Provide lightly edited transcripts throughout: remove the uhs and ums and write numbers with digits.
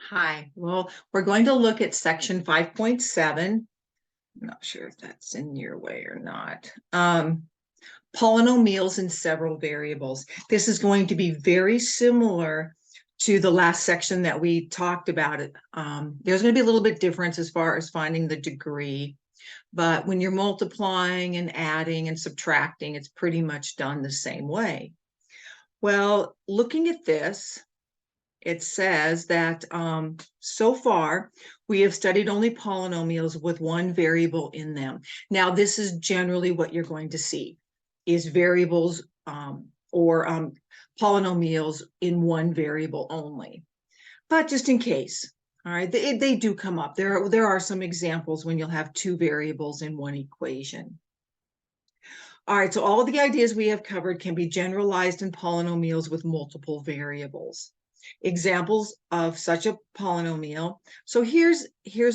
Hi, well, we're going to look at section 5.7. I'm not sure if that's in your way or not. Polynomials and several variables. This is going to be very similar to the last section that we talked about. There's going to be a little bit difference as far as finding the degree, but when you're multiplying and adding and subtracting, it's pretty much done the same way. Well, looking at this, it says that so far we have studied only polynomials with one variable in them. Now, this is generally what you're going to see is variables or polynomials in one variable only. But just in case, all right, they do come up. There are some examples when you'll have two variables in one equation. All right, so all the ideas we have covered can be generalized in polynomials with multiple variables. Examples of such a polynomial. So here's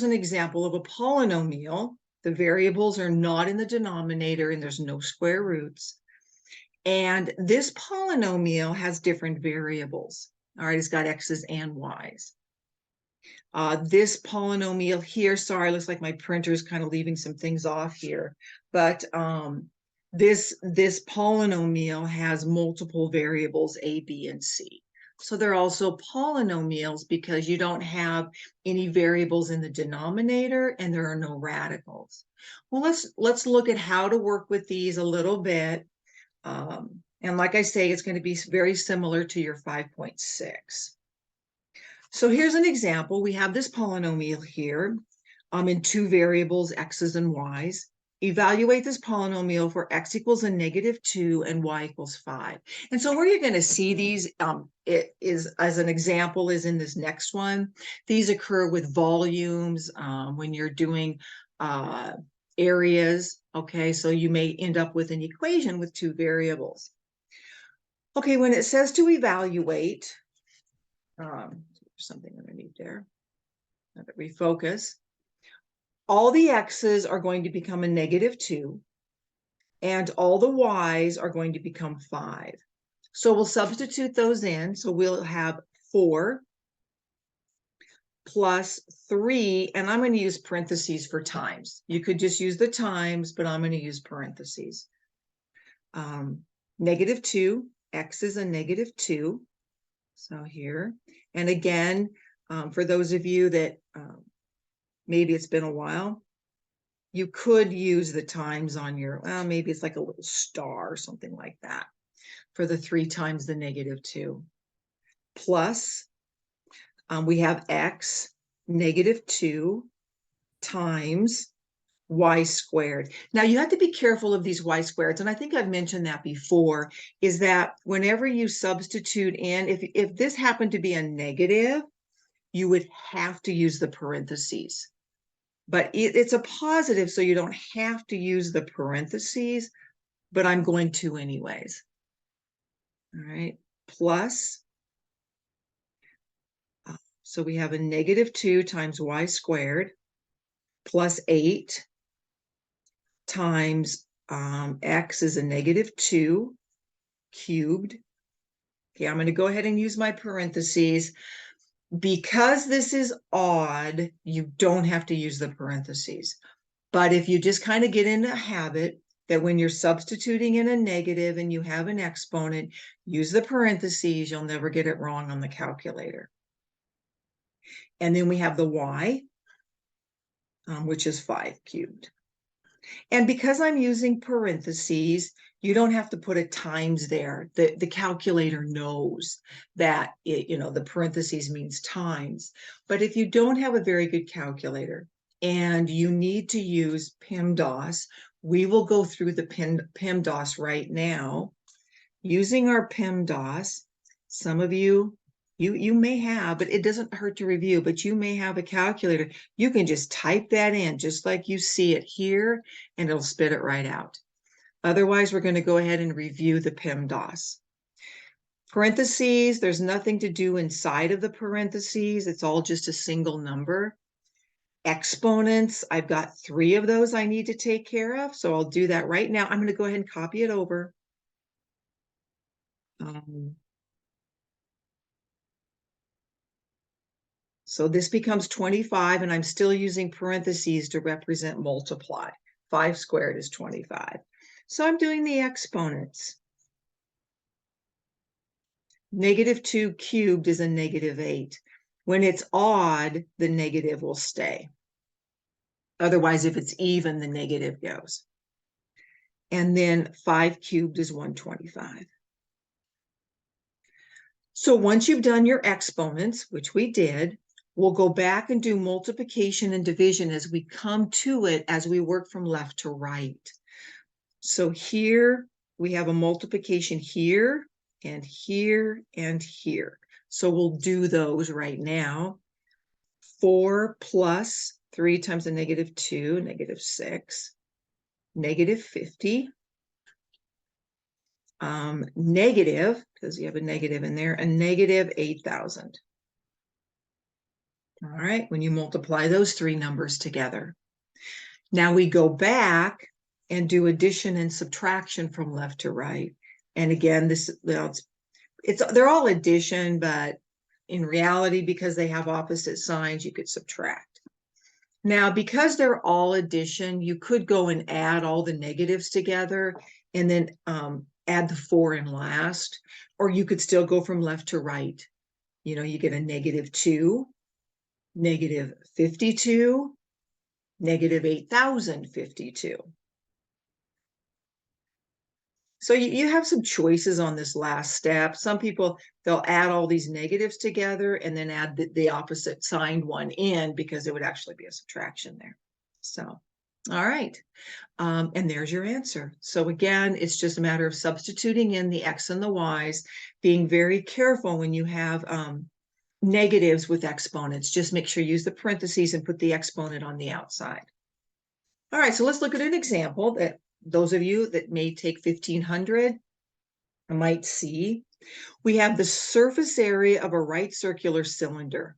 an example of a polynomial. The variables are not in the denominator and there's no square roots. And this polynomial has different variables. All right, it's got x's and y's. This polynomial here, sorry, looks like my printer is kind of leaving some things off here, but this polynomial has multiple variables a, b, and c. So they're also polynomials because you don't have any variables in the denominator and there are no radicals. Well, let's look at how to work with these a little bit. And like I say, it's going to be very similar to your 5.6. So here's an example. We have this polynomial here in two variables, x's and y's. Evaluate this polynomial for x equals a -2 and y equals 5. And so where you're going to see these it is as an example is in this next one. These occur with volumes when you're doing areas. Okay, so you may end up with an equation with two variables. Okay, when it says to evaluate, something underneath there. Let it refocus. All the x's are going to become a -2, and all the y's are going to become 5. So we'll substitute those in. So we'll have 4 plus 3, and I'm going to use parentheses for times. You could just use the times, but I'm going to use parentheses. -2, x is a -2. So here, and again, for those of you that maybe it's been a while, you could use the times on your, well, maybe it's like a little star or something like that for the 3 times the -2. Plus, we have x, -2 times y squared. Now you have to be careful of these y squareds, and I think I've mentioned that before, is that whenever you substitute in, if this happened to be a negative, you would have to use the parentheses. But it's a positive, so you don't have to use the parentheses, but I'm going to anyways. All right, plus, so we have a -2 times y squared plus 8 times x is a -2 cubed. Okay, I'm going to go ahead and use my parentheses. Because this is odd, you don't have to use the parentheses. But if you just kind of get in a habit that when you're substituting in a negative and you have an exponent, use the parentheses, you'll never get it wrong on the calculator. And then we have the y, which is 5 cubed. And because I'm using parentheses, you don't have to put a times there. The calculator knows that the parentheses means times. But if you don't have a very good calculator and you need to use PEMDAS, we will go through the PEMDAS right now. Using our PEMDAS, some of you may have, but it doesn't hurt to review, but you may have a calculator. You can just type that in just like you see it here, and it'll spit it right out. Otherwise, we're going to go ahead and review the PEMDAS. Parentheses, there's nothing to do inside of the parentheses. It's all just a single number. Exponents, I've got 3 of those I need to take care of, so I'll do that right now. I'm going to go ahead and copy it over. So this becomes 25, and I'm still using parentheses to represent multiply. 5 squared is 25. So I'm doing the exponents. -2 cubed is a -8. When it's odd, the negative will stay. Otherwise, if it's even, the negative goes. And then 5 cubed is 125. So once you've done your exponents, which we did, we'll go back and do multiplication and division as we come to it, as we work from left to right. So here we have a multiplication here and here and here. So we'll do those right now. 4 plus 3 times a -2, -6, -50. Negative, because you have a negative in there, a -8,000. All right, when you multiply those three numbers together. Now we go back and do addition and subtraction from left to right. And again, they're all addition, but in reality, because they have opposite signs, you could subtract. Now, because they're all addition, you could go and add all the negatives together and then add the 4 in last, or you could still go from left to right. You know, you get a -2, -52, -8,052. So you have some choices on this last step. Some people, they'll add all these negatives together and then add the opposite signed one in, because it would actually be a subtraction there. So, all right. And there's your answer. So again, it's just a matter of substituting in the X and the Y's, being very careful when you have negatives with exponents. Just make sure you use the parentheses and put the exponent on the outside. All right, so let's look at an example that those of you that may take 1500 might see. We have the surface area of a right circular cylinder.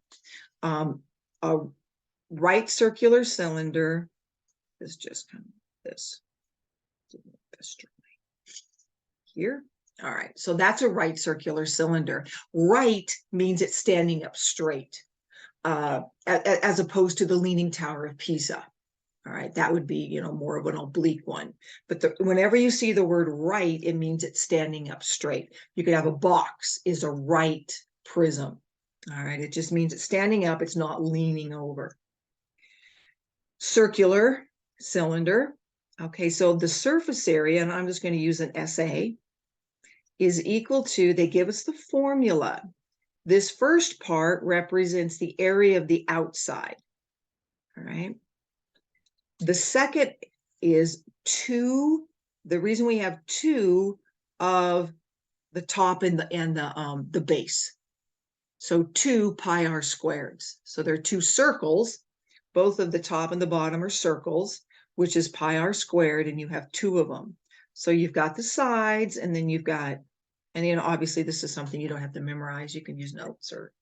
A right circular cylinder is just kind of this here. All right, so that's a right circular cylinder. Right means it's standing up straight, as opposed to the Leaning Tower of Pisa. All right, that would be, you know, more of an oblique one. But whenever you see the word right, it means it's standing up straight. You could have a box is a right prism. All right, it just means it's standing up, it's not leaning over. Circular cylinder. Okay, so the surface area, and I'm just going to use an SA, is equal to, they give us the formula. This first part represents the area of the outside. All right. The second is 2. The reason we have 2 of the top and the base. So 2 pi r squareds. So there are 2 circles. Both of the top and the bottom are circles, which is pi r squared, and you have 2 of them. So you've got the sides, and then you've got, and you know, obviously this is something you don't have to memorize. You can use notes or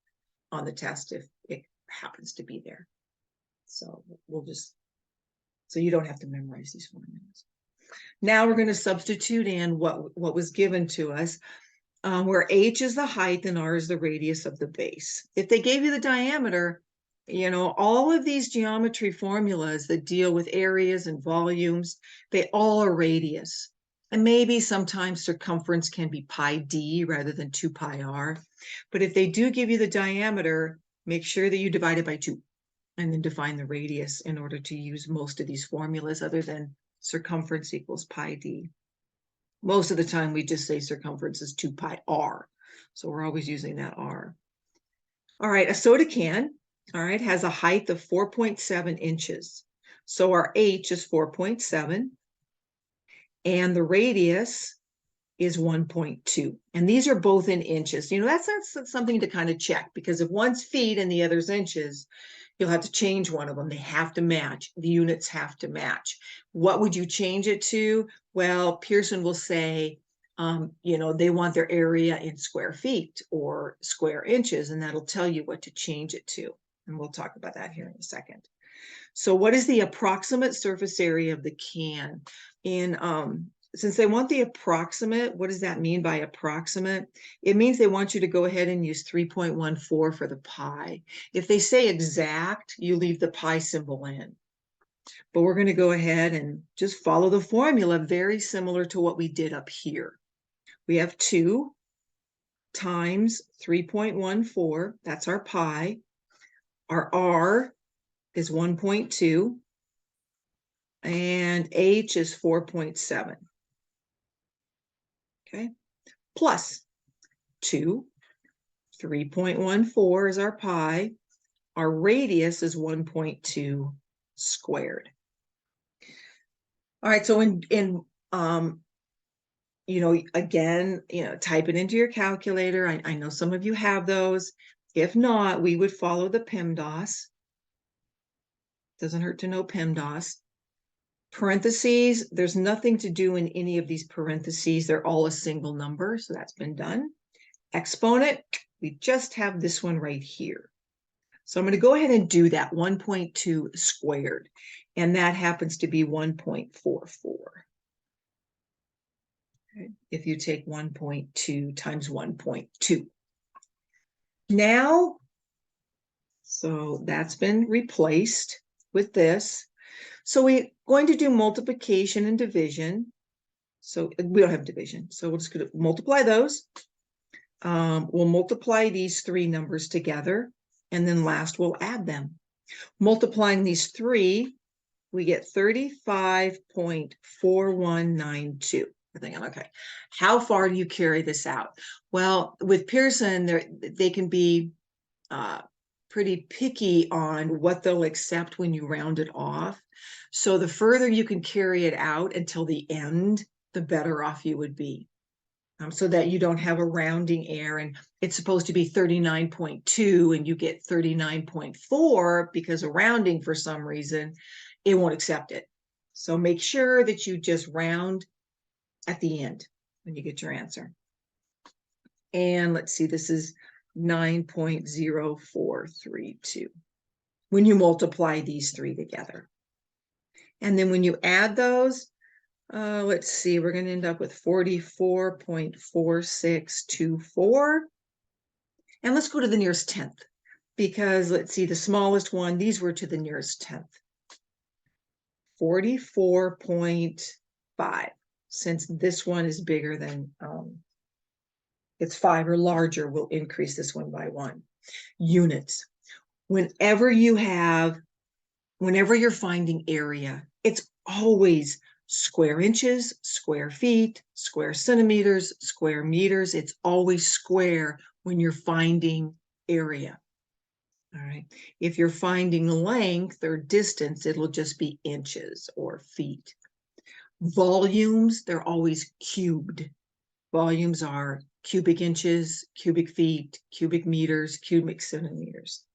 on the test if it happens to be there. So we'll just, so you don't have to memorize these formulas. Now we're going to substitute in what was given to us, where h is the height and r is the radius of the base. If they gave you the diameter, you know, all of these geometry formulas that deal with areas and volumes, they all are radius. And maybe sometimes circumference can be pi d rather than 2 pi r. But if they do give you the diameter, make sure that you divide it by 2 and then define the radius in order to use most of these formulas, other than circumference equals pi d. Most of the time we just say circumference is 2 pi r. So we're always using that r. All right, a soda can, all right, has a height of 4.7 inches. So our h is 4.7 and the radius is 1.2. And these are both in inches. You know, that's something to kind of check, because if one's feet and the other's inches, you'll have to change one of them. They have to match. The units have to match. What would you change it to? Well, Pearson will say, you know, they want their area in square feet or square inches, and that'll tell you what to change it to. And we'll talk about that here in a second. So what is the approximate surface area of the can? In since they want the approximate, what does that mean by approximate? It means they want you to go ahead and use 3.14 for the pi. If they say exact, you leave the pi symbol in. But we're going to go ahead and just follow the formula, very similar to what we did up here. We have 2 times 3.14, that's our pi. Our r is 1.2, and h is 4.7. Okay, plus 2, 3.14 is our pi. Our radius is 1.2 squared. All right, so again, type it into your calculator. I know some of you have those. If not, we would follow the PEMDAS. Doesn't hurt to know PEMDAS. Parentheses, there's nothing to do in any of these parentheses. They're all a single number, so that's been done. Exponent, we just have this one right here. So I'm going to go ahead and do that, 1.2 squared, and that happens to be 1.44. Okay. If you take 1.2 times 1.2. Now, so that's been replaced with this. So we're going to do multiplication and division. So we don't have division, so we're just going to multiply those. We'll multiply these 3 numbers together, and then last we'll add them. Multiplying these 3, we get 35.4192. We're thinking, okay, how far do you carry this out? Well, with Pearson, they can be pretty picky on what they'll accept when you round it off. So the further you can carry it out until the end, the better off you would be. So that you don't have a rounding error and it's supposed to be 39.2 and you get 39.4 because of rounding for some reason, it won't accept it. So make sure that you just round at the end when you get your answer. And let's see, this is 9.0432 when you multiply these 3 together. And then when you add those, let's see, we're going to end up with 44.4624. And let's go to the nearest 10th, because let's see, the smallest one, these were to the nearest 10th. 44.5, since this one is bigger than, it's 5 or larger, we'll increase this one by 1. Units. Whenever you're finding area, it's always square inches, square feet, square centimeters, square meters. It's always square when you're finding area. All right. If you're finding length or distance, it'll just be inches or feet. Volumes, they're always cubed. Volumes are cubic inches, cubic feet, cubic meters, cubic centimeters.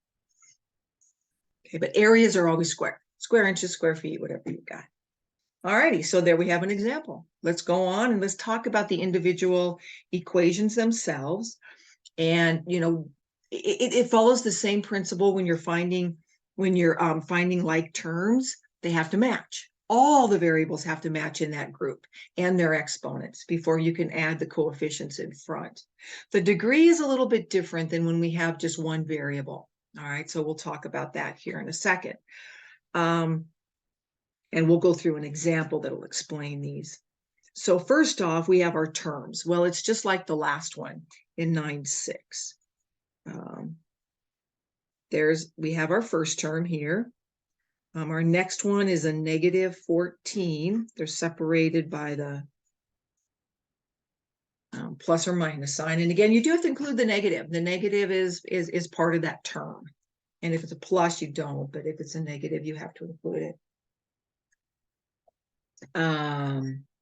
Okay, but areas are always square. Square inches, square feet, whatever you got. All righty, so there we have an example. Let's go on and let's talk about the individual equations themselves. And, it follows the same principle when you're finding like terms, they have to match. All the variables have to match in that group and their exponents before you can add the coefficients in front. The degree is a little bit different than when we have just one variable. All right, so we'll talk about that here in a second. And we'll go through an example that'll explain these. So first off, we have our terms. Well, it's just like the last one in 9.6. We have our first term here. Our next one is a negative 14. They're separated by the plus or minus sign. And again, you do have to include the negative. The negative is part of that term. And if it's a plus, you don't. But if it's a negative, you have to include it.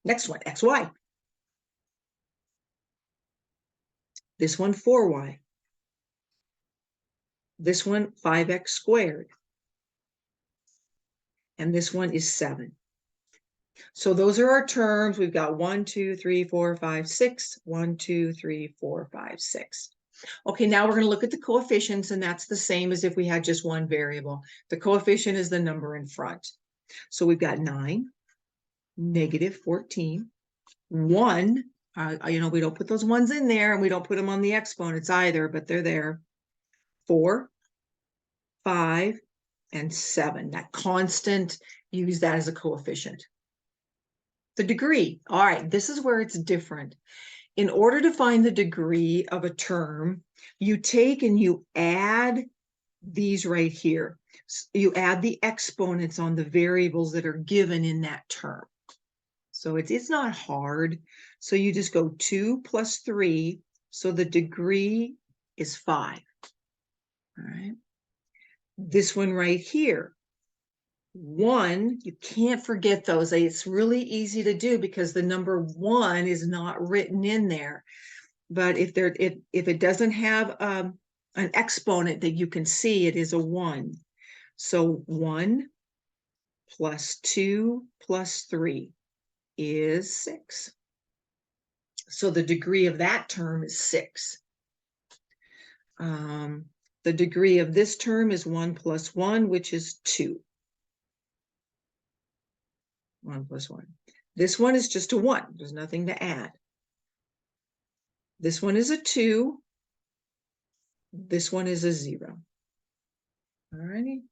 Next one, xy. This one, 4y. This one, 5x squared. And this one is 7. So those are our terms. We've got 1, 2, 3, 4, 5, 6. 1, 2, 3, 4, 5, 6. Okay, now we're going to look at the coefficients, and that's the same as if we had just one variable. The coefficient is the number in front. So we've got 9, negative 14, 1, we don't put those ones in there, and we don't put them on the exponents either, but they're there. 4, 5, and 7. That constant, use that as a coefficient. The degree. All right, this is where it's different. In order to find the degree of a term, you take and you add these right here. You add the exponents on the variables that are given in that term. So it's not hard. So you just go 2 plus 3. So the degree is 5. All right. This one right here, 1, you can't forget those. It's really easy to do because the number 1 is not written in there. But if it doesn't have an exponent that you can see, it is a 1. So 1 plus 2 plus 3 is 6. So the degree of that term is 6. The degree of this term is 1 plus 1, which is 2. 1 plus 1. This one is just a 1. There's nothing to add. This one is a 2. This one is a 0. All righty.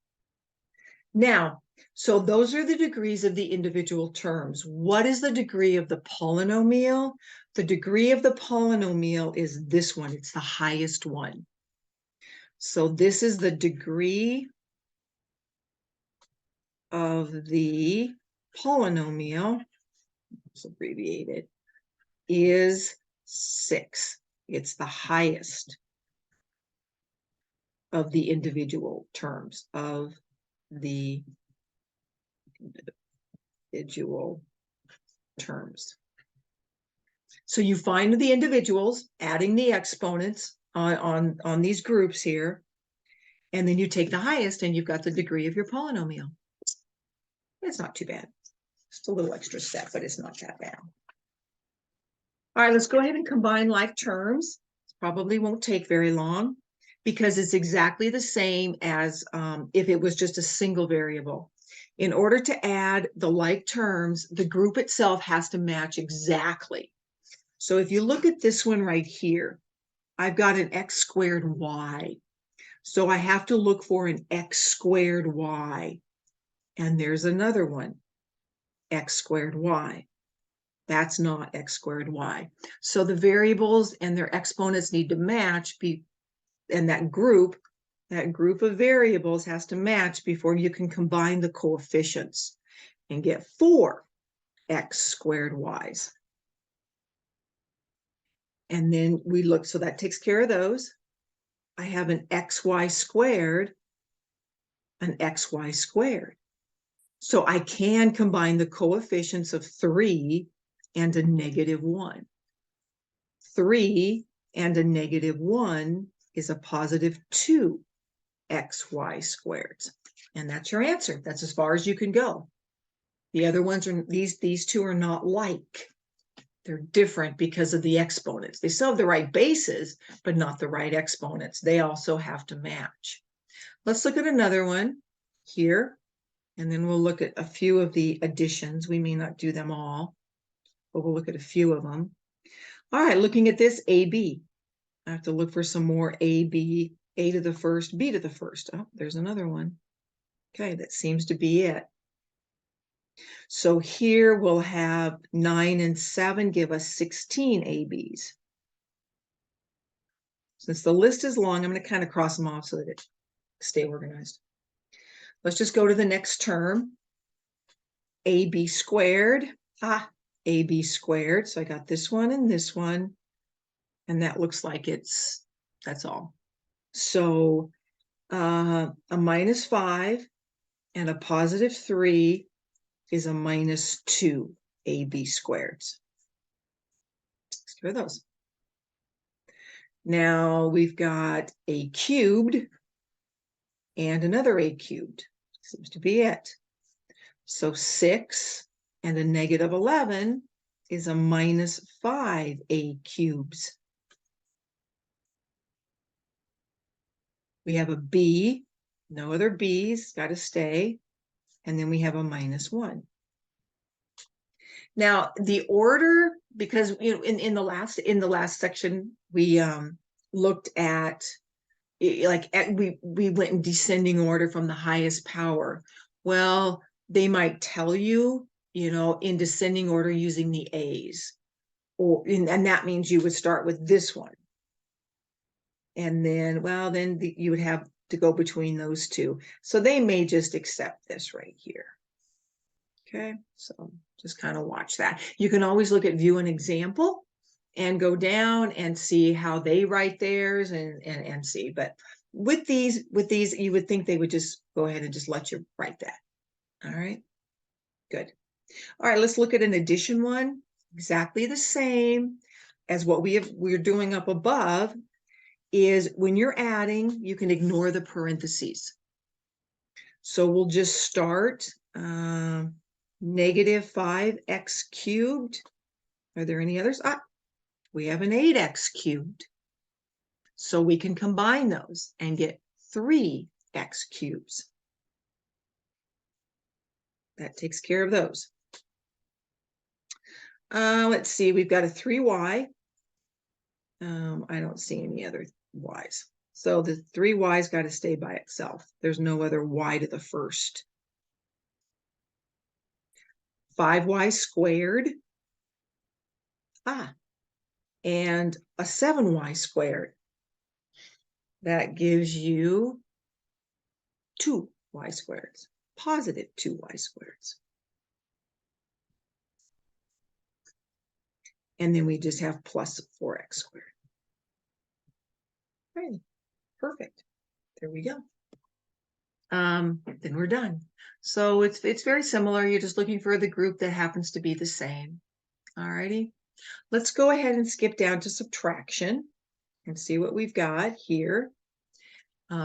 Now, so those are the degrees of the individual terms. What is the degree of the polynomial? The degree of the polynomial is this one. It's the highest one. So this is the degree of the polynomial, let's abbreviate it, is 6. It's the highest of the individual terms of the individual terms. So you find the individuals, adding the exponents on these groups here, and then you take the highest and you've got the degree of your polynomial. It's not too bad. Just a little extra step, but it's not that bad. All right, let's go ahead and combine like terms. It probably won't take very long because it's exactly the same as if it was just a single variable. In order to add the like terms, the group itself has to match exactly. So if you look at this one right here, I've got an x squared y. So I have to look for an x squared y. And there's another one, x squared y. That's not x squared y. So the variables and their exponents need to match, and that group of variables has to match before you can combine the coefficients and get 4 x squared y's. And then we look, so that takes care of those. I have an xy squared, an xy squared. So I can combine the coefficients of 3 and a -1. 3 and a -1 is a positive 2 xy squareds. And that's your answer. That's as far as you can go. The other ones are, these two are not like. They're different because of the exponents. They still have the right bases, but not the right exponents. They also have to match. Let's look at another one here, and then we'll look at a few of the additions. We may not do them all, but we'll look at a few of them. All right, looking at this, AB. I have to look for some more AB, A to the first, B to the first. Oh, there's another one. Okay, that seems to be it. So here we'll have 9 and 7 give us 16 ABs. Since the list is long, I'm going to kind of cross them off so that it stay organized. Let's just go to the next term. AB squared. AB squared. So I got this one and this one. And that looks like that's all. So a -5 and a +3 is a -2 AB squareds. Let's do those. Now we've got a cubed and another a cubed. Seems to be it. So 6 and a -11 is a -5 a cubes. We have a B, no other B's, got to stay. And then we have a -1. Now, the order, because you know, in the last section, we looked at we went in descending order from the highest power. Well, they might tell you, you know, in descending order using the A's, and that means you would start with this one. And then, well, then you would have to go between those two. So they may just accept this right here. Okay, so just kind of watch that. You can always look at view an example and go down and see how they write theirs and see. But with these, you would think they would just go ahead and just let you write that. All right, good. All right, let's look at an addition one. Exactly the same as what we're doing up above. Is when you're adding, you can ignore the parentheses. So we'll just start negative 5x cubed. Are there any others? We have an 8x cubed. So we can combine those and get 3x cubes. That takes care of those. Let's see, we've got a 3y. I don't see any other y's. So the 3y's got to stay by itself. There's no other y to the first. 5y squared. And a 7y squared. That gives you 2y squareds, positive 2y squareds. And then we just have plus 4x squared. Okay, perfect. There we go. Then we're done. So it's very similar. You're just looking for the group that happens to be the same. All righty. Let's go ahead and skip down to subtraction and see what we've got here.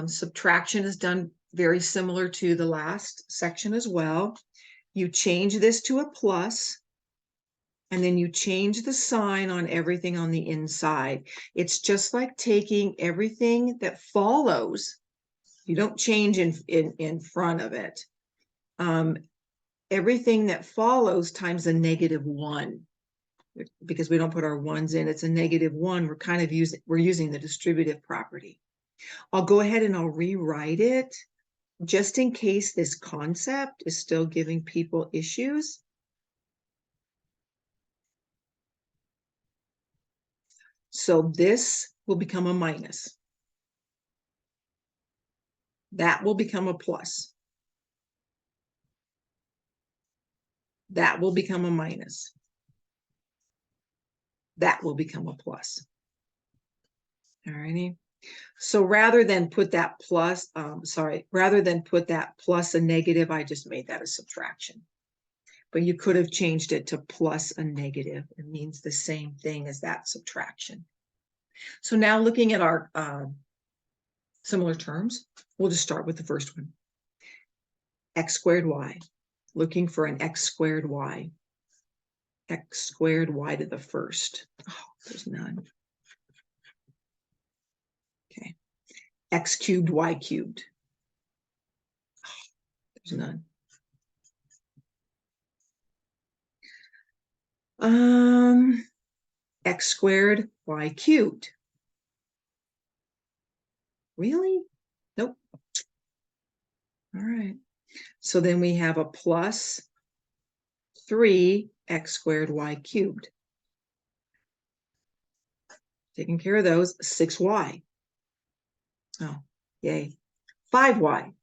Subtraction is done very similar to the last section as well. You change this to a plus, and then you change the sign on everything on the inside. It's just like taking everything that follows. You don't change in front of it. Everything that follows times a -1. Because we don't put our ones in, it's a -1. We're kind of using the distributive property. I'll go ahead and I'll rewrite it just in case this concept is still giving people issues. So this will become a minus. That will become a plus. That will become a minus. That will become a plus. All righty. So rather than put that plus, rather than put that plus a negative, I just made that a subtraction. But you could have changed it to plus a negative. It means the same thing as that subtraction. So now looking at our similar terms, we'll just start with the first one. X squared y, looking for an x squared y. X squared y to the first. Oh, there's none. Okay. X cubed y cubed. Oh, there's none. X squared y cubed. Really? Nope. All right. So then we have a plus 3x squared y cubed. Taking care of those. 6y. Oh, yay. 5y.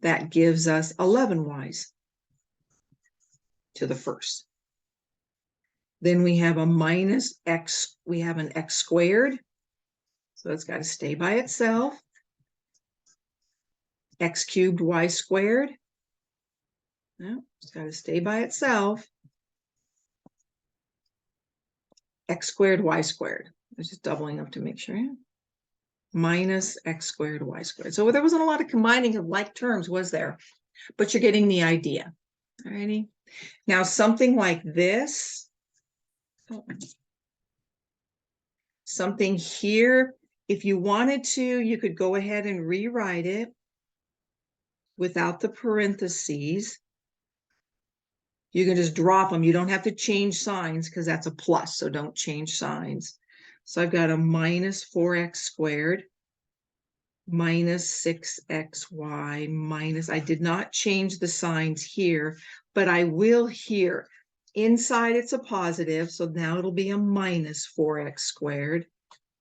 That gives us 11 y's to the first. Then we have a minus x. We have an x squared. So it's got to stay by itself. X cubed y squared. No, it's got to stay by itself. X squared y squared. I was just doubling up to make sure. Minus x squared y squared. So there wasn't a lot of combining of like terms, was there? But you're getting the idea. All righty. Now something like this. Something here, if you wanted to, you could go ahead and rewrite it without the parentheses. You can just drop them. You don't have to change signs because that's a plus, so don't change signs. So I've got a minus 4x squared minus 6xy minus, I did not change the signs here, but I will here. Inside it's a positive, so now it'll be a minus 4x squared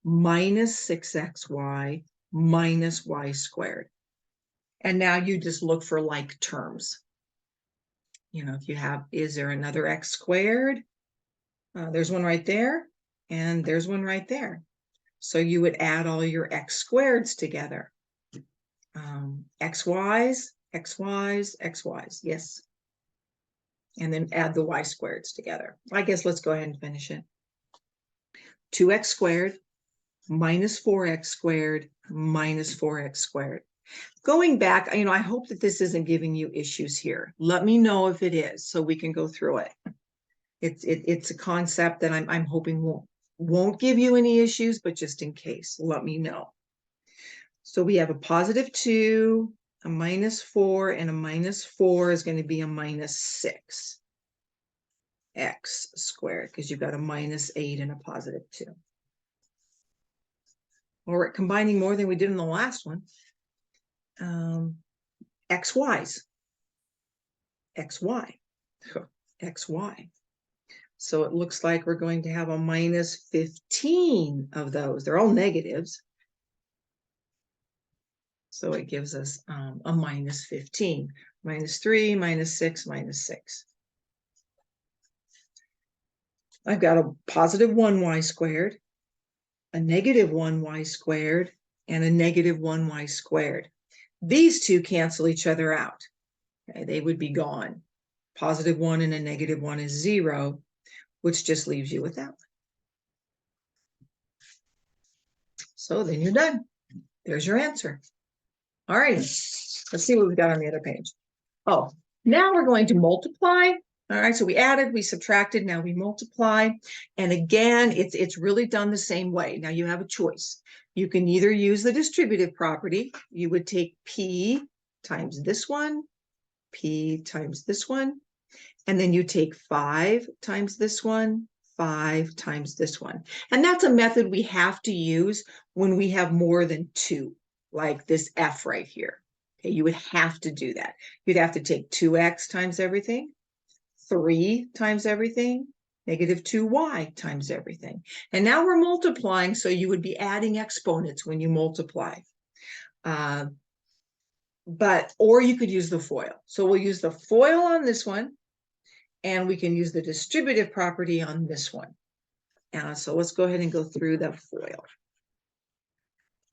minus 6xy minus y squared. And now you just look for like terms. You know, if you have, is there another x squared? There's one right there, and there's one right there. So you would add all your x squareds together. Xy's, xy's, xy's, yes. And then add the y squareds together. I guess let's go ahead and finish it. 2x squared minus 4x squared minus 4x squared. Going back, you know, I hope that this isn't giving you issues here. Let me know if it is so we can go through it. It's a concept that I'm hoping won't give you any issues, but just in case, let me know. So we have a positive 2, a minus 4, and a minus 4 is going to be a minus 6 x squared because you've got a minus 8 and a positive 2. Well, we're combining more than we did in the last one. XY's, XY, XY. So it looks like we're going to have a minus 15 of those. They're all negatives. So it gives us a minus 15, minus 3, minus 6, minus 6. I've got a positive 1y squared, a negative 1y squared, and a negative 1y squared. These two cancel each other out. Okay, they would be gone. Positive 1 and a negative 1 is 0, which just leaves you with that one. So then you're done. There's your answer. All right, let's see what we've got on the other page. Oh, now we're going to multiply. All right, so we added, we subtracted, now we multiply. And again, it's really done the same way. Now you have a choice. You can either use the distributive property. You would take P times this one, P times this one, and then you take 5 times this one, 5 times this one. And that's a method we have to use when we have more than 2, like this F right here. Okay, you would have to do that. You'd have to take 2x times everything, 3 times everything, negative 2y times everything. And now we're multiplying, so you would be adding exponents when you multiply. Or you could use the FOIL. So we'll use the FOIL on this one, and we can use the distributive property on this one. So let's go ahead and go through the FOIL.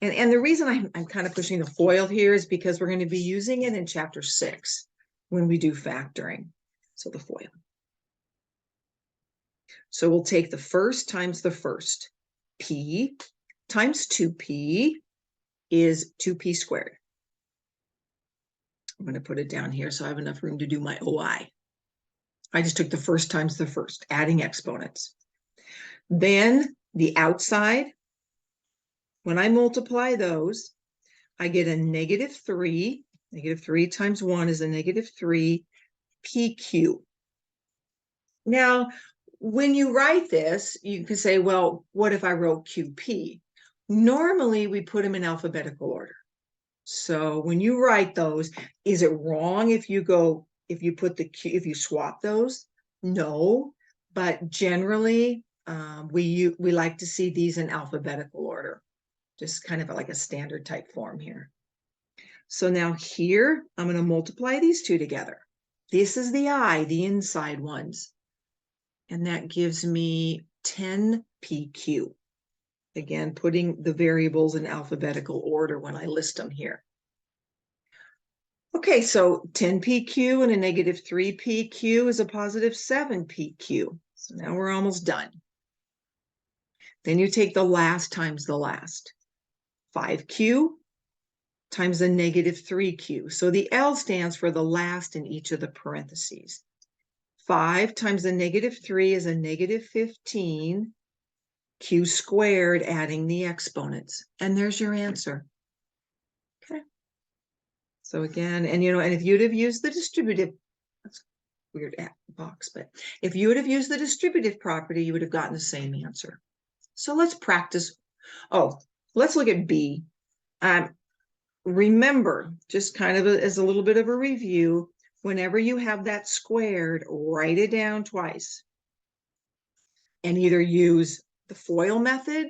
And the reason I'm kind of pushing the FOIL here is because we're going to be using it in chapter 6 when we do factoring. So the FOIL. So we'll take the first times the first. P times 2p is 2p squared. I'm going to put it down here so I have enough room to do my OI. I just took the first times the first, adding exponents. Then the outside, when I multiply those, I get a negative 3. Negative 3 times 1 is a negative 3 PQ. Now, when you write this, you can say, well, what if I wrote QP? Normally, we put them in alphabetical order. So when you write those, is it wrong if you put the Q, if you swap those? No, but generally, we like to see these in alphabetical order, just kind of like a standard type form here. So now here, I'm going to multiply these two together. This is the I, the inside ones. And that gives me 10 PQ. Again, putting the variables in alphabetical order when I list them here. Okay, so 10 PQ and a negative 3 PQ is a positive 7 PQ. So now we're almost done. Then you take the last times the last. 5Q times a negative 3Q. So the L stands for the last in each of the parentheses. 5 times a negative 3 is a negative 15 Q squared, adding the exponents. And there's your answer. Okay. So again, and if you'd have used the distributive, weird box, but if you would have used the distributive property, you would have gotten the same answer. So let's practice. Oh, let's look at B. Remember, just kind of as a little bit of a review, whenever you have that squared, write it down twice and either use the FOIL method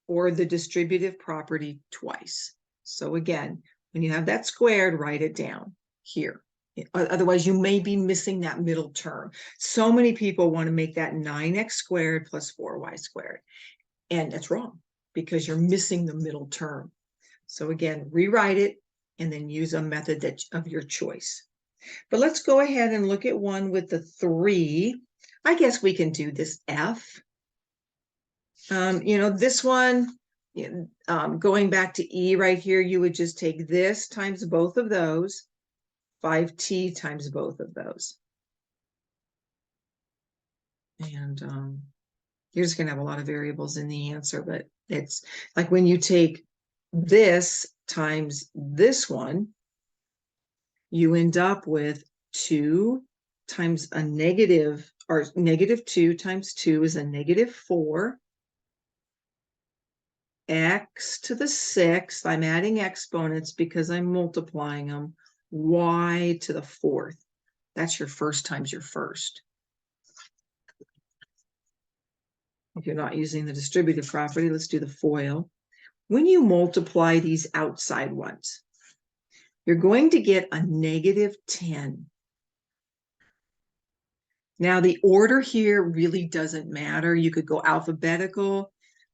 or the distributive property twice. So again, when you have that squared, write it down here. Otherwise, you may be missing that middle term. So many people want to make that 9x squared plus 4y squared. And that's wrong because you're missing the middle term. So again, rewrite it and then use a method of your choice. But let's go ahead and look at one with the 3. I guess we can do this F. This one, going back to E right here, you would just take this times both of those, 5t times both of those. And you're just going to have a lot of variables in the answer, but it's like when you take this times this one, you end up with 2 times a negative, or negative 2 times 2 is a negative 4. X to the 6th, I'm adding exponents because I'm multiplying them, y to the 4th. That's your first times your first. If you're not using the distributive property, let's do the FOIL. When you multiply these outside ones, you're going to get a negative 10. Now, the order here really doesn't matter. You could go alphabetical.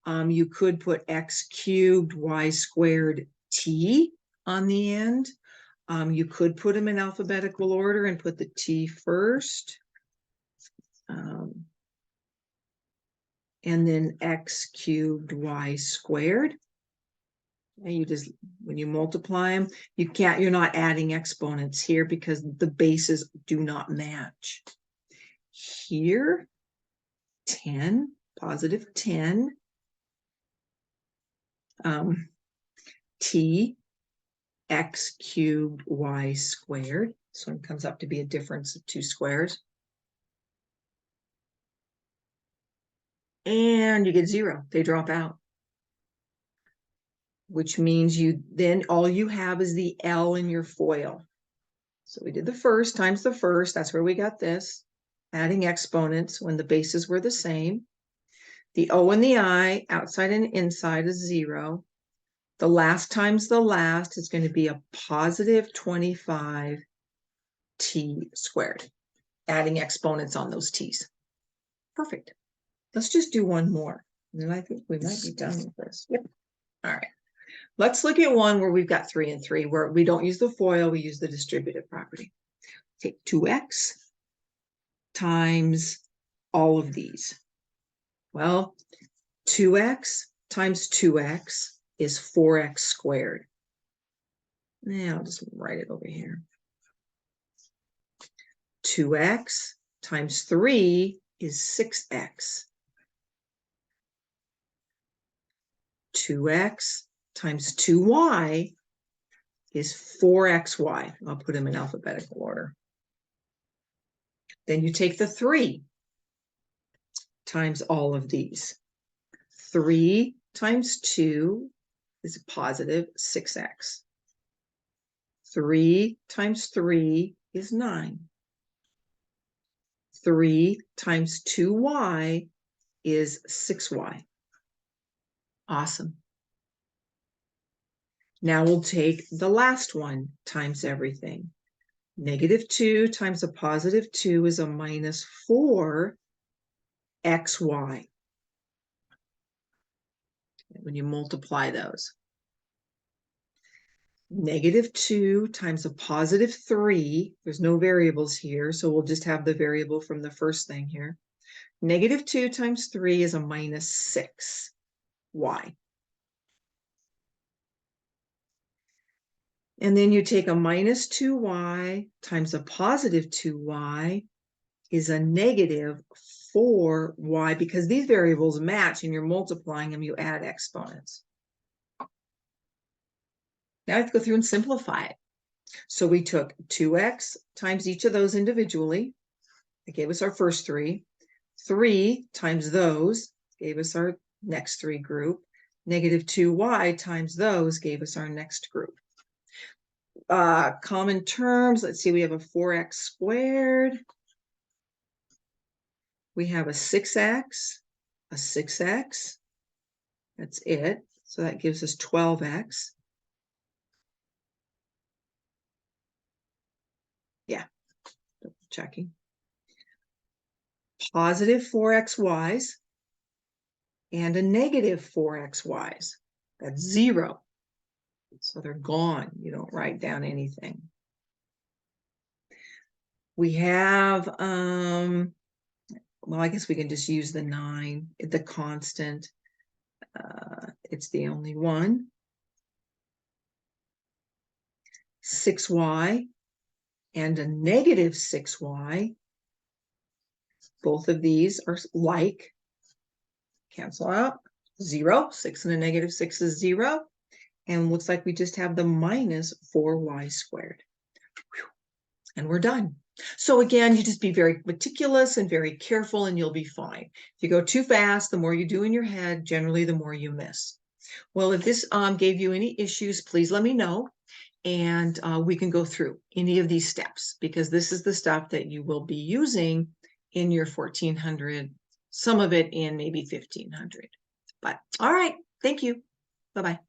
You could put x cubed, y squared, t on the end. You could put them in alphabetical order and put the t first. And then x cubed, y squared. And you just, when you multiply them, you're not adding exponents here because the bases do not match. Here, 10, positive 10. T x cubed y squared. So it comes up to be a difference of 2 squares. And you get 0. They drop out. Which means then all you have is the L in your FOIL. So we did the first times the first. That's where we got this. Adding exponents when the bases were the same. The O and the I, outside and inside, is 0. The last times the last is going to be a positive 25 t squared, adding exponents on those t's. Perfect. Let's just do one more. And then I think we might be done with this. Yep. All right. Let's look at one where we've got 3 and 3, where we don't use the FOIL, we use the distributive property. Take 2x times all of these. Well, 2x times 2x is 4x squared. Now I'll just write it over here. 2x times 3 is 6x. 2x times 2y is 4xy. I'll put them in alphabetical order. Then you take the 3 times all of these. 3 times 2 is a positive 6x. 3 times 3 is 9. 3 times 2y is 6y. Awesome. Now we'll take the last one times everything. Negative 2 times a positive 2 is a minus 4xy. When you multiply those. Negative 2 times a positive 3, there's no variables here, so we'll just have the variable from the first thing here. Negative 2 times 3 is a minus 6y. And then you take a minus 2y times a positive 2y is a negative 4y, because these variables match and you're multiplying them, you add exponents. Now I have to go through and simplify it. So we took 2x times each of those individually. It gave us our first three. 3 times those gave us our next three group. Negative 2y times those gave us our next group. Common terms, let's see, we have a 4x squared. We have a 6x, a 6x. That's it. So that gives us 12x. Yeah, checking. Positive 4xy's and a negative 4xy's. That's 0. So they're gone. You don't write down anything. We have, well, I guess we can just use the 9, the constant. It's the only one. 6y and a negative 6y. Both of these are like. Cancel out. 0. 6 and a negative 6 is 0. And looks like we just have the minus 4y squared. Whew. And we're done. So again, you just be very meticulous and very careful and you'll be fine. If you go too fast, the more you do in your head, generally the more you miss. Well, if this gave you any issues, please let me know. And we can go through any of these steps because this is the stuff that you will be using in your 1400, some of it in maybe 1500. But all right, thank you. Bye-bye.